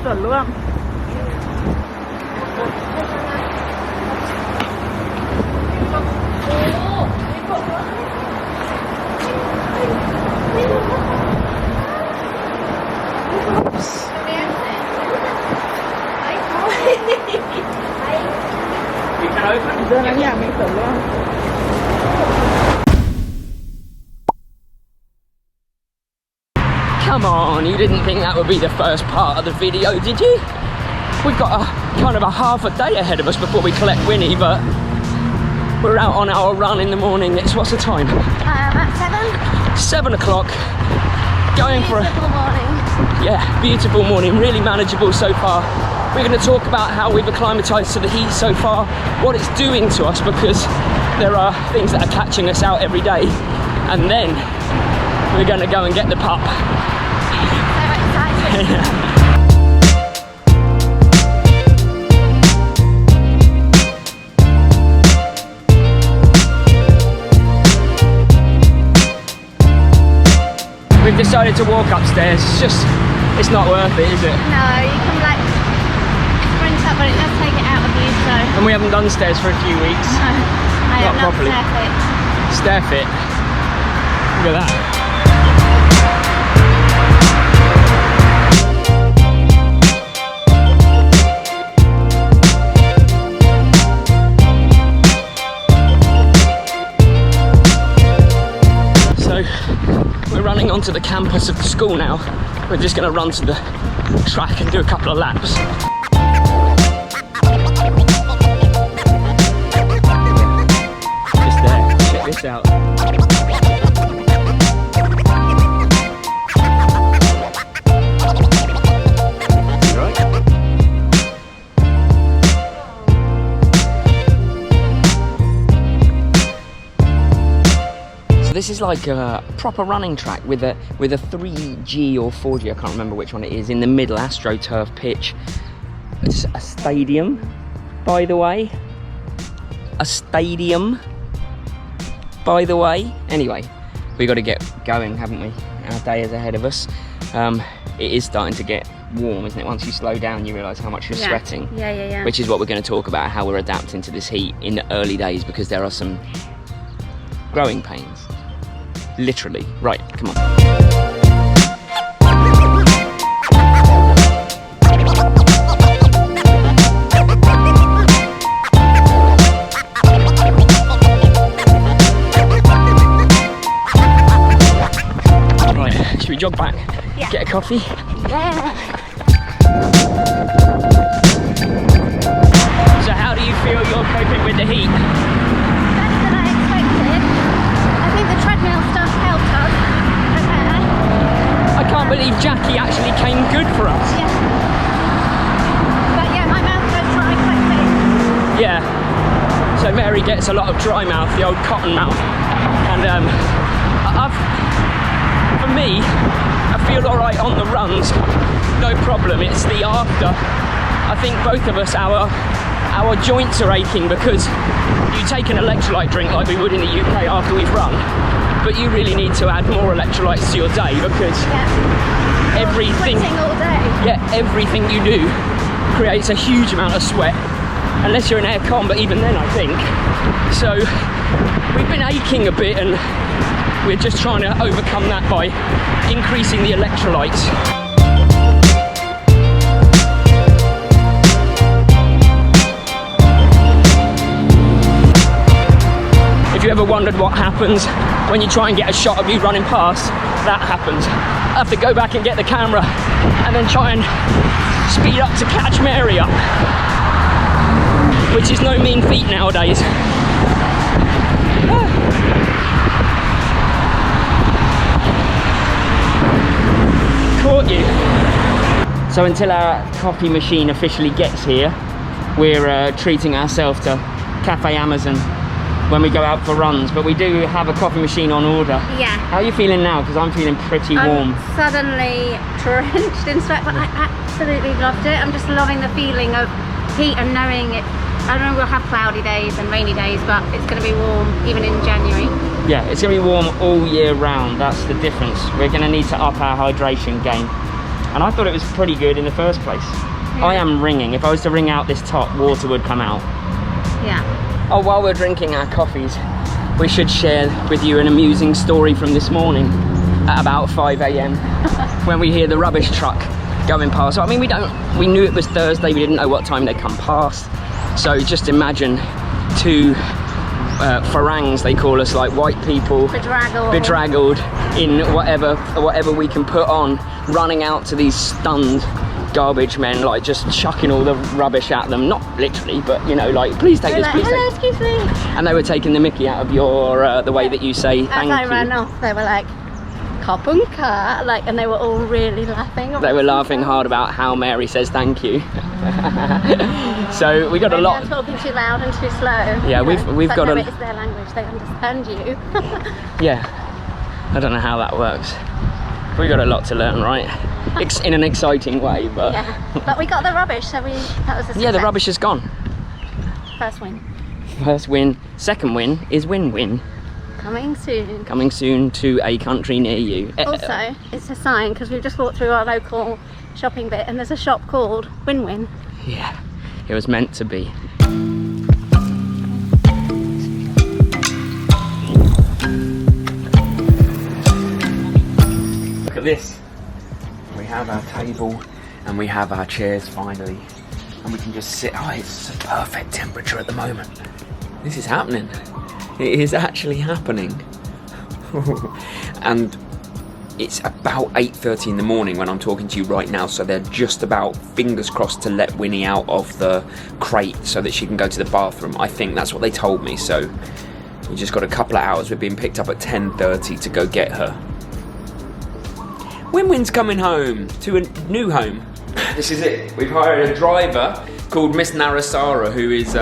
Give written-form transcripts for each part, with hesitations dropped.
ส่วนร่วมเดินแล้วอยากมีส่วนร่วม Come on, you didn't think that would be the first part of the video, did you? We've got a kind of a half a day ahead of us before we collect Winnie, but we're out on our run in the morning. It's what's the time? At 7. 7 o'clock. Going for a beautiful morning. Yeah, beautiful morning, really manageable so far. We're going to talk about how we've acclimatized to the heat so far, what it's doing to us, because there are things that are catching us out every day, and then we're going to go and get the pup. So excited. We've decided to walk upstairs. It's not worth it, is it? No, you can like sprint up, but it does take it out of you, so. And we haven't done stairs for a few weeks. No, I am not properly. stair fit. Stair fit. Look at that. We're running onto the campus of the school now. We're just going to run to the track and do a couple of laps. Just there, check this out. This is like a proper running track with a 3G or 4G, I can't remember which one it is, in the middle, AstroTurf pitch. It's a stadium, by the way. A stadium, by the way. Anyway, we got to get going, haven't we? Our day is ahead of us. It is starting to get warm, isn't it? Once you slow down, you realise how much you're sweating. Yeah. Which is what we're going to talk about, how we're adapting to this heat in the early days, because there are some growing pains. Literally. Right, come on. Right, should we jog back? Yeah. Get a coffee? Yeah. So how do you feel you're coping with the heat? Better than I expected. I think the treadmill stuff helped us. Okay. I can't believe Jackie actually came good for us. Yeah. But yeah, my mouth goes dry quickly. Yeah. So Mary gets a lot of dry mouth, the old cotton mouth. And for me, I feel alright on the runs, no problem. It's the after. I think both of us, our joints are aching because you take an electrolyte drink like we would in the UK after we've run, but you really need to add more electrolytes to your day because everything, Sweating all day. everything you do creates a huge amount of sweat, unless you're in aircon, but even then I think. So we've been aching a bit and we're just trying to overcome that by increasing the electrolytes. If you ever wondered what happens when you try and get a shot of me running past, that happens. I have to go back and get the camera and then try and speed up to catch Mary up, which is no mean feat nowadays. Caught you. So until our coffee machine officially gets here, we're treating ourselves to Cafe Amazon when we go out for runs, but we do have a coffee machine on order. Yeah. How are you feeling now? Because I'm feeling pretty warm. I'm suddenly drenched in sweat, but I absolutely loved it. I'm just loving the feeling of heat and knowing it. I know we'll have cloudy days and rainy days, but it's going to be warm even in January. Yeah, it's going to be warm all year round. That's the difference. We're going to need to up our hydration game. And I thought it was pretty good in the first place. I am ringing. If I was to wring out this top, water would come out. Yeah. Oh, while we're drinking our coffees, we should share with you an amusing story from this morning at about 5 a.m. when we hear the rubbish truck going past. So, I mean, we knew it was Thursday, we didn't know what time they'd come past. So just imagine two farangs, they call us, like white people, bedraggled in whatever we can put on, running out to these stunned garbage men, like just chucking all the rubbish at them. Not literally, but you know, like, please take this, like, please hello, take. excuse me. And they were taking the mickey out of your the way that you say thank you. As I ran off, they were like, Kopunka, like, and they were all really laughing. They were laughing hard about how Mary says thank you. So we got a lot. They're talking too loud and too slow. Yeah, we've got no, it's their language. They understand you. Yeah, I don't know how that works. We got a lot to learn, right? In an exciting way, but yeah. But we got the rubbish, so that was a success. Yeah, the rubbish is gone. First win. First win. Second win is win-win. Coming soon. Coming soon to a country near you. Also, it's a sign, because we've just walked through our local shopping bit and there's a shop called Win-Win. Yeah, it was meant to be. Look at this. We have our table and we have our chairs finally. And we can just sit. Oh, it's a perfect temperature at the moment. This is happening. It is actually happening. And it's about 8:30 in the morning when I'm talking to you right now, so they're just about, fingers crossed, to let Winnie out of the crate so that she can go to the bathroom. I think that's what they told me, so we just got a couple of hours. We're being picked up at 10:30 to go get her. Win-Win's coming home to a new home. This is it. We've hired a driver called Miss Narasara, who is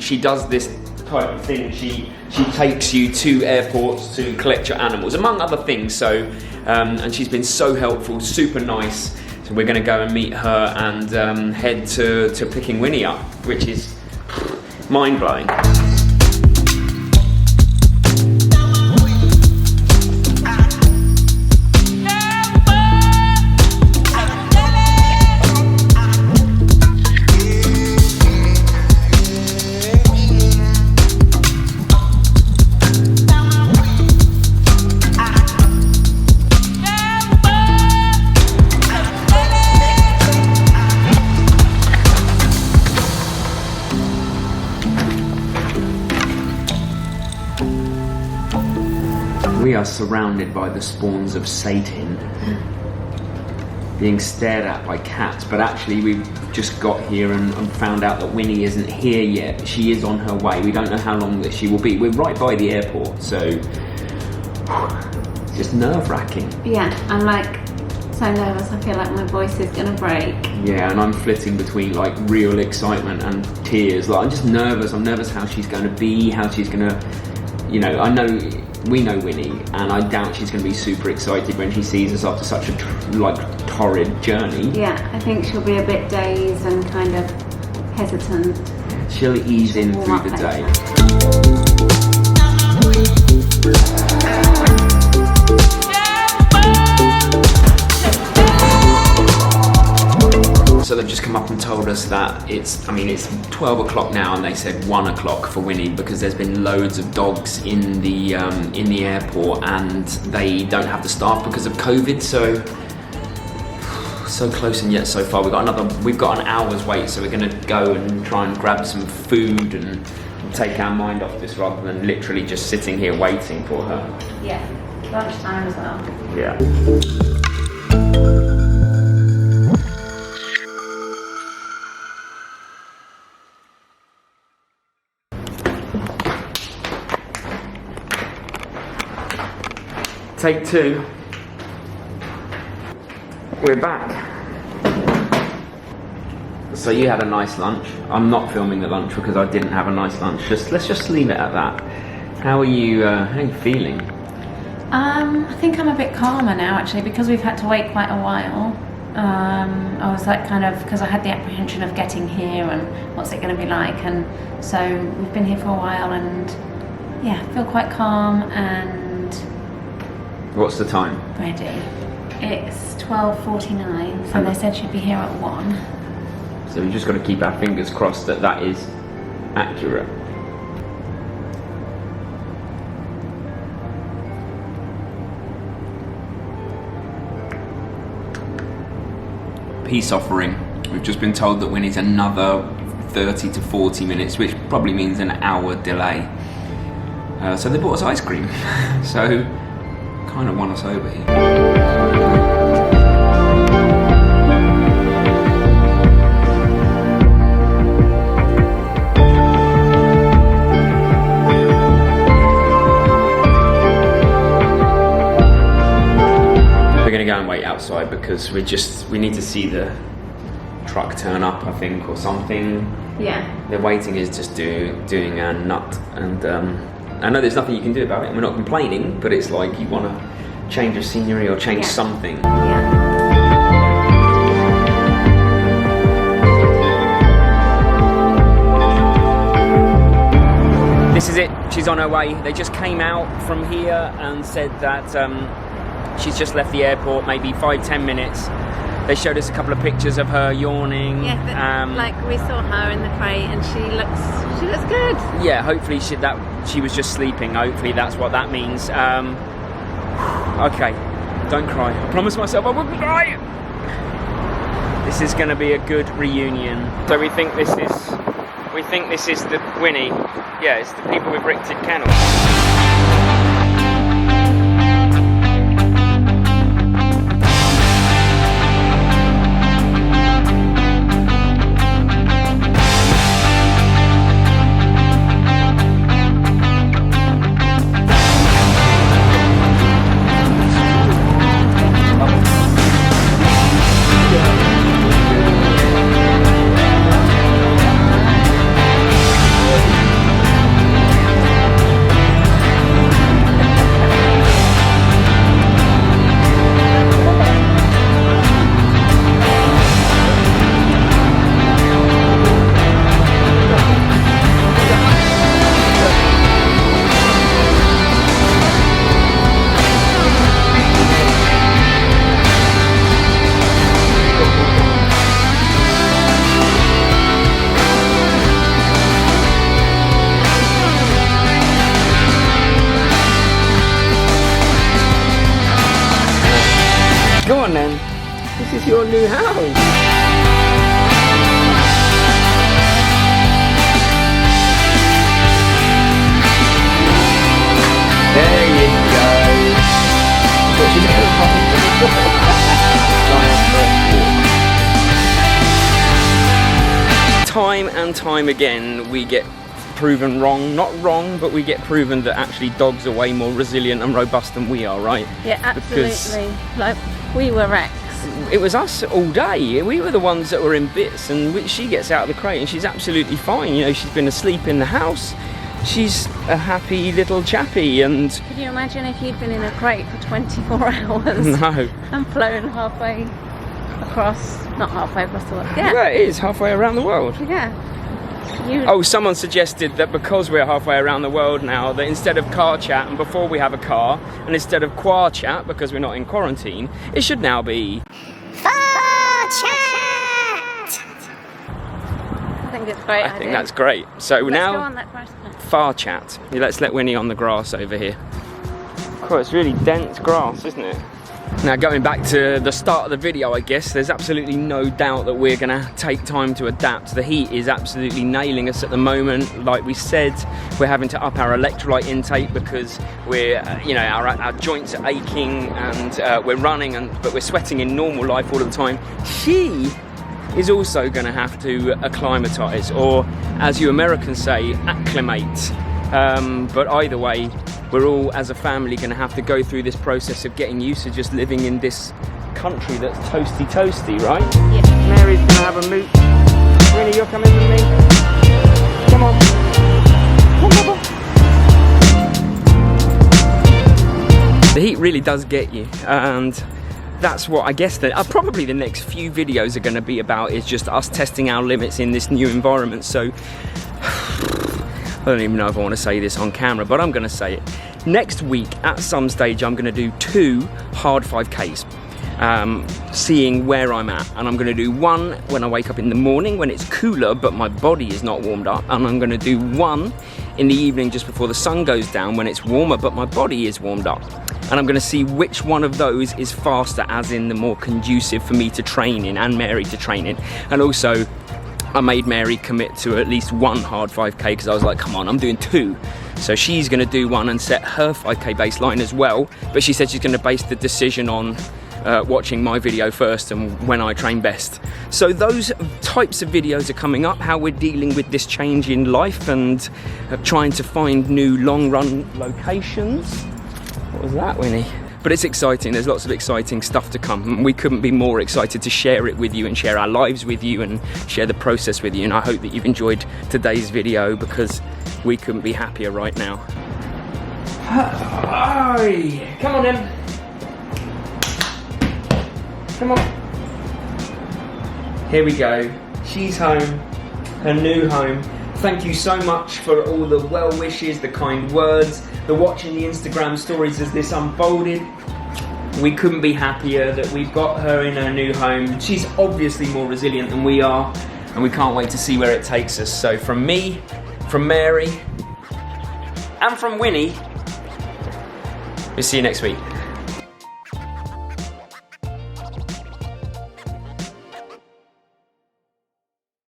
she does this type of thing. She takes you to airports to collect your animals, among other things. So, and she's been so helpful, super nice. So we're going to go and meet her and head to picking Winnie up, which is mind-blowing. We are surrounded by the spawns of Satan, being stared at by cats, but actually we've just got here and found out that Winnie isn't here yet. She is on her way. We don't know how long that she will be. We're right by the airport, so it's just nerve-wracking. Yeah, I'm like so nervous. I feel like my voice is gonna break. Yeah, and I'm flitting between like real excitement and tears. Like, I'm just nervous. I'm nervous how she's going to be, how she's going to, you know, we know Winnie, and I doubt she's going to be super excited when she sees us after such a torrid journey. Yeah, I think she'll be a bit dazed and kind of hesitant. She'll ease in through the day. So they've just come up and told us that it's 12 o'clock now, and they said 1 o'clock for Winnie because there's been loads of dogs in the airport and they don't have the staff because of COVID. So close and yet so far. We've got an hour's wait, so we're going to go and try and grab some food and take our mind off this rather than literally just sitting here waiting for her. Yeah, lunchtime as well. Yeah. Take two. We're back. So you had a nice lunch. I'm not filming the lunch because I didn't have a nice lunch. Let's just leave it at that. How are you feeling? I think I'm a bit calmer now actually, because we've had to wait quite a while. I was like because I had the apprehension of getting here and what's it going to be like, and so we've been here for a while and yeah, feel quite calm and What's the time? ready. It's 12:49, so they said she'd be here at 1. So we've just got to keep our fingers crossed that that is accurate. Peace offering. We've just been told that we need another 30 to 40 minutes, which probably means an hour delay. So they bought us ice cream. So kind of won us over here. Go and wait outside because we need to see the truck turn up, I think, or something. Yeah. The waiting is just doing a nut, and I know there's nothing you can do about it. We're not complaining, but it's like you want to change of scenery or change something. Yeah. This is it. She's on her way. They just came out from here and said that she's just left the airport, maybe 5-10 minutes. They showed us a couple of pictures of her yawning. Yeah, like we saw her in the crate, and she looks good. Yeah, hopefully she was just sleeping. Hopefully that's what that means. Okay, don't cry. I promised myself I wouldn't cry. This is going to be a good reunion. So we think this is the Winnie. Yeah, it's the people with Rickted Kennels. Go on then. This is your new house. There you go. Time and time again we get proven wrong. Not wrong, but we get proven that actually dogs are way more resilient and robust than we are, right? Yeah, absolutely. Because like we were wrecks. It was us all day. We were the ones that were in bits, and she gets out of the crate and she's absolutely fine. You know, she's been asleep in the house. She's a happy little chappie. And could you imagine if you'd been in a crate for 24 hours? No. And flown halfway across, not halfway across the world. Yeah. Yeah, it is halfway around the world. Yeah. Oh, someone suggested that because we're halfway around the world now, that instead of car chat and before we have a car, and instead of qua chat because we're not in quarantine, it should now be far chat. I think it's great. I think that's great. So let's now go on that first one. Far chat. Yeah, let's let Winnie on the grass over here. Cool, it's really dense grass, isn't it? Now going back to the start of the video, I guess, there's absolutely no doubt that we're gonna take time to adapt. The heat is absolutely nailing us at the moment. Like we said, we're having to up our electrolyte intake because we're, you know, our joints are aching and we're running, but we're sweating in normal life all of the time. She is also gonna have to acclimatise, or as you Americans say, acclimate. But either way, we're all, as a family, going to have to go through this process of getting used to just living in this country that's toasty, right? Yeah. Mary's going to have a mooch. Winnie, you're coming with me? Come on. Come on. The heat really does get you, and that's what I guess that probably the next few videos are going to be about, is just us testing our limits in this new environment. So I don't even know if I want to say this on camera, but I'm going to say it. Next week, at some stage, I'm going to do 2 hard 5Ks. seeing where I'm at, and I'm going to do one when I wake up in the morning when it's cooler but my body is not warmed up, and I'm going to do one in the evening just before the sun goes down when it's warmer but my body is warmed up, and I'm going to see which one of those is faster, as in the more conducive for me to train in and Mary to train in. And also I made Mary commit to at least one hard 5k because I was like, come on, I'm doing 2. So she's going to do one and set her 5k baseline as well, but she said she's going to base the decision on watching my video first and when I train best. So those types of videos are coming up, how we're dealing with this change in life and trying to find new long run locations. What was that, Winnie? But it's exciting, there's lots of exciting stuff to come, and we couldn't be more excited to share it with you and share our lives with you and share the process with you. And I hope that you've enjoyed today's video, because we couldn't be happier right now. Hi. Come on then. Come on. Here we go. She's home, her new home. Thank you so much for all the well wishes, the kind words, the watching the Instagram stories as this unfolded. We couldn't be happier that we've got her in her new home. She's obviously more resilient than we are, and we can't wait to see where it takes us. So from me, from Mary, and from Winnie, we'll see you next week.